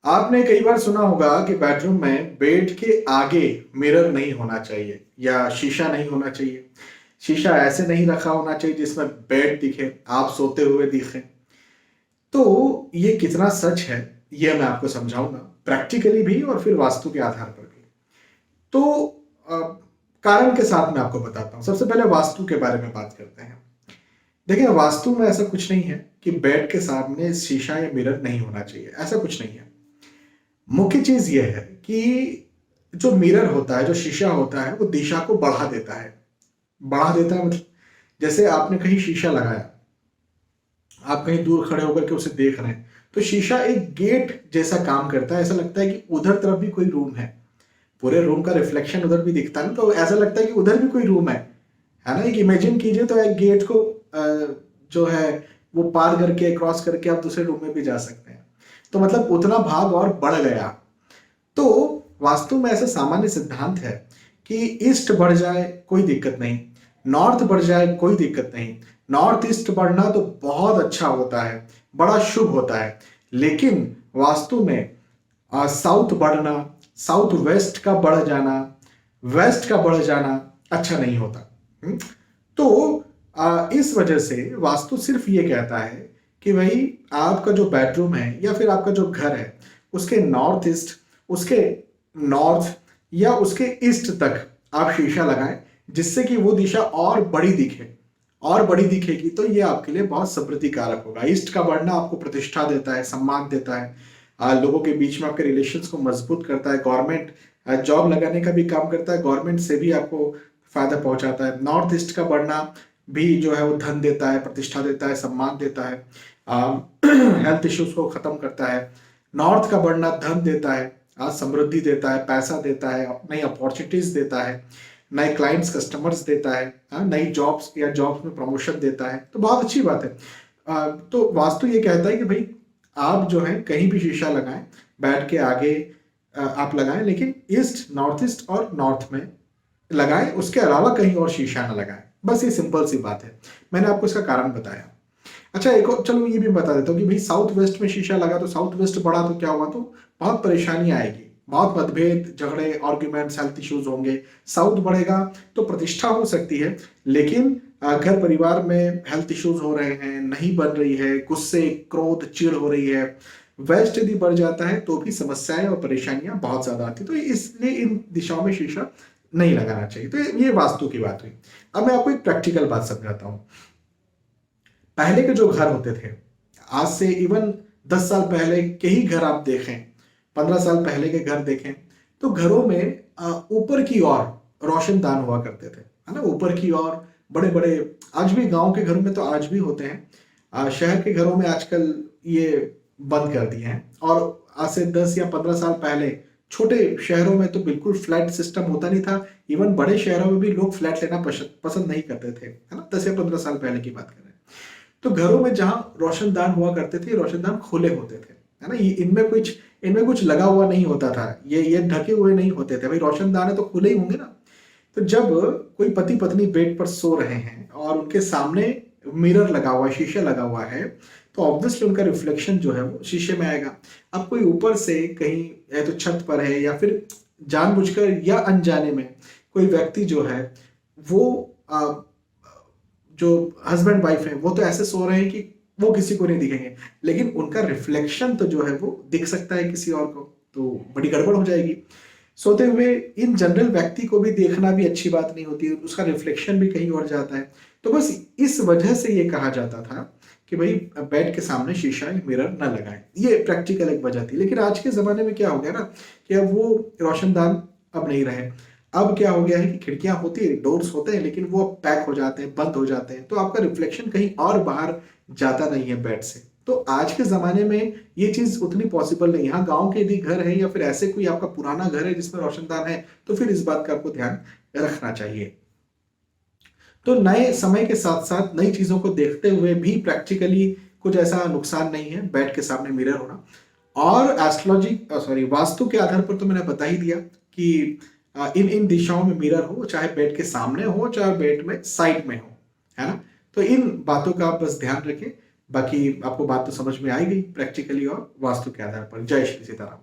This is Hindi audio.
आपने कई बार सुना होगा कि बेडरूम में बेड के आगे मिरर नहीं होना चाहिए या शीशा नहीं होना चाहिए। शीशा ऐसे नहीं रखा होना चाहिए जिसमें बेड दिखे, आप सोते हुए दिखें। तो ये कितना सच है, ये मैं आपको समझाऊंगा, प्रैक्टिकली भी और फिर वास्तु के आधार पर भी। तो अ, कारण के साथ मैं आपको बताता हूँ। सबसे पहले वास्तु के बारे में बात करते हैं। देखिए, वास्तु में ऐसा कुछ नहीं है कि बेड के सामने शीशा या मिरर नहीं होना चाहिए, ऐसा कुछ नहीं है। मुख्य चीज ये है कि जो मिरर होता है, जो शीशा होता है, वो दिशा को बढ़ा देता है। बढ़ा देता है मतलब, जैसे आपने कहीं शीशा लगाया, आप कहीं दूर खड़े होकर के उसे देख रहे हैं, तो शीशा एक गेट जैसा काम करता है। ऐसा लगता है कि उधर तरफ भी कोई रूम है, पूरे रूम का रिफ्लेक्शन उधर भी दिखता है ना, तो ऐसा लगता है कि उधर भी कोई रूम है ना। एक इमेजिन कीजिए, तो एक गेट को जो है वो पार करके, क्रॉस करके आप दूसरे रूम में भी जा सकते हैं। तो मतलब उतना भाग और बढ़ गया। तो वास्तु में ऐसा सामान्य सिद्धांत है कि ईस्ट बढ़ जाए कोई दिक्कत नहीं, नॉर्थ बढ़ जाए कोई दिक्कत नहीं। नॉर्थ ईस्ट बढ़ना तो बहुत अच्छा होता है, बड़ा शुभ होता है। लेकिन वास्तु में साउथ बढ़ना, साउथ वेस्ट का बढ़ जाना, वेस्ट का बढ़ जाना अच्छा नहीं होता। तो इस वजह से वास्तु सिर्फ ये कहता है कि भाई, आपका जो बेडरूम है या फिर आपका जो घर है, उसके नॉर्थ ईस्ट, उसके नॉर्थ या उसके ईस्ट तक आप शीशा लगाएं, जिससे कि वो दिशा और बड़ी दिखे। और बड़ी दिखेगी तो ये आपके लिए बहुत समृद्धि कारक होगा। ईस्ट का बढ़ना आपको प्रतिष्ठा देता है, सम्मान देता है, लोगों के बीच में आपके रिलेशंस को मजबूत करता है। गवर्नमेंट जॉब लगाने का भी काम करता है, गवर्नमेंट से भी आपको फायदा पहुंचाता है। नॉर्थ ईस्ट का बढ़ना भी जो है वो धन देता है, प्रतिष्ठा देता है, सम्मान देता है, हेल्थ इश्यूज को खत्म करता है। नॉर्थ का बढ़ना धन देता है, समृद्धि देता है, पैसा देता है, नई अपॉर्चुनिटीज देता है, नए क्लाइंट्स कस्टमर्स देता है, नई जॉब्स या जॉब्स में प्रमोशन देता है। तो बहुत अच्छी बात है। तो वास्तु ये कहता है कि भाई, आप जो है कहीं भी शीशा लगाएं, बेड के आगे आप लगाएं, लेकिन ईस्ट, नॉर्थ ईस्ट और नॉर्थ में लगाएं, उसके अलावा कहीं और शीशा ना लगाएं। बस ये सिंपल सी बात है, मैंने आपको इसका कारण बताया। अच्छा, एक और चलो ये भी बता देता हूँ कि भाई, साउथ वेस्ट में शीशा लगा तो साउथ वेस्ट बढ़ा तो क्या हुआ, तो बहुत परेशानी आएगी, बहुत मतभेद, झगड़े, आर्ग्यूमेंट्स, हेल्थ इश्यूज होंगे। साउथ बढ़ेगा तो प्रतिष्ठा हो सकती है, लेकिन घर परिवार में हेल्थ इश्यूज हो रहे हैं, नहीं बन रही है, गुस्से, क्रोध, चिढ़ हो रही है। वेस्ट यदि बढ़ जाता है तो भी समस्याएं और परेशानियां बहुत ज्यादा आती है। तो इसलिए इन दिशाओं में शीशा नहीं लगाना चाहिए। तो ये वास्तु की बात हुई। अब मैं आपको एक प्रैक्टिकल बात समझाता हूँ। पहले के जो घर होते थे, आज से इवन 10 साल पहले के ही घर आप देखें, 15 साल पहले के घर देखें, तो घरों में ऊपर की ओर रोशनदान हुआ करते थे, है ना। ऊपर की ओर बड़े बड़े, आज भी गांव के घरों में तो आज भी होते हैं, शहर के घरों में आजकल ये बंद कर दिए हैं। और आज से 10 या 15 साल पहले छोटे शहरों में तो बिल्कुल फ्लैट सिस्टम होता नहीं था। इवन बड़े शहरों में भी लोग फ्लैट लेना पसंद नहीं करते थे, है ना। 10 या 15 साल पहले की बात कर रहे हैं। तो घरों में जहां रोशनदान हुआ करते थे, रोशनदान खुले होते थे, है ना। इनमें कुछ लगा हुआ नहीं होता था, ये ढके हुए नहीं होते थे। भाई, रोशनदान है तो खुले ही होंगे ना। तो जब कोई पति पत्नी बेड पर सो रहे हैं और उनके सामने मिरर लगा हुआ है, शीशा लगा हुआ है, तो ऑब्वियसली उनका रिफ्लेक्शन जो है वो शीशे में आएगा। अब कोई ऊपर से कहीं है तो छत पर है, या फिर जानबूझकर या अनजाने में कोई व्यक्ति जो है वो जो हस्बैंड वाइफ है, वो तो ऐसे सो रहे हैं कि वो किसी को नहीं दिखेंगे, लेकिन उनका रिफ्लेक्शन तो जो है वो दिख सकता है किसी और को, तो बड़ी गड़बड़ हो जाएगी। सोते हुए इन जनरल व्यक्ति को भी देखना भी अच्छी बात नहीं होती, उसका रिफ्लेक्शन भी कहीं और जाता है। तो बस इस वजह से ये कहा जाता था कि भाई, बेड के सामने शीशा या मिरर न लगाएं। ये प्रैक्टिकल एक वजह थी। लेकिन आज के ज़माने में क्या हो गया ना, कि अब वो रोशनदान अब नहीं रहे। अब क्या हो गया है कि खिड़कियां होती है, डोर्स होते हैं, लेकिन वो पैक हो जाते हैं, बंद हो जाते हैं, तो आपका रिफ्लेक्शन कहीं और बाहर जाता नहीं है बेड से। तो आज के ज़माने में ये चीज़ उतनी पॉसिबल नहीं। यहाँ गांव के यदि घर है या फिर ऐसे कोई आपका पुराना घर है जिसमें रोशनदान है, तो फिर इस बात का आपको ध्यान रखना चाहिए। तो नए समय के साथ साथ नई चीज़ों को देखते हुए भी प्रैक्टिकली कुछ ऐसा नुकसान नहीं है बेड के सामने मिरर होना। और वास्तु के आधार पर तो मैंने बता ही दिया कि इन इन दिशाओं में मिरर हो, चाहे बेड के सामने हो, चाहे बेड में साइड में हो, है ना। तो इन बातों का आप बस ध्यान रखें। बाकी आपको बात तो समझ में आई गई प्रैक्टिकली और वास्तु के आधार पर। जय श्री सीताराम।